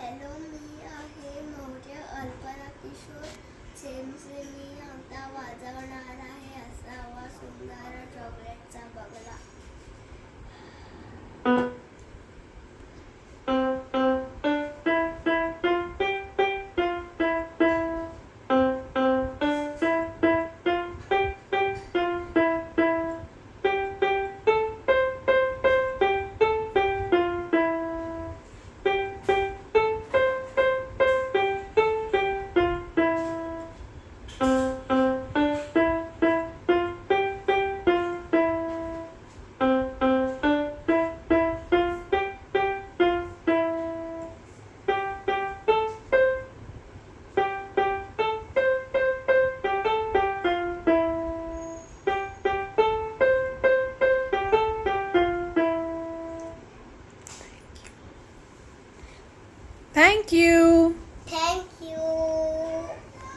Hello, मी आहे मौर्य अल्पना किशोर. सेमसे मी आता वाजवणार आहे असावा सुंदर चॉकलेटचा बगला. Thank you. Thank you.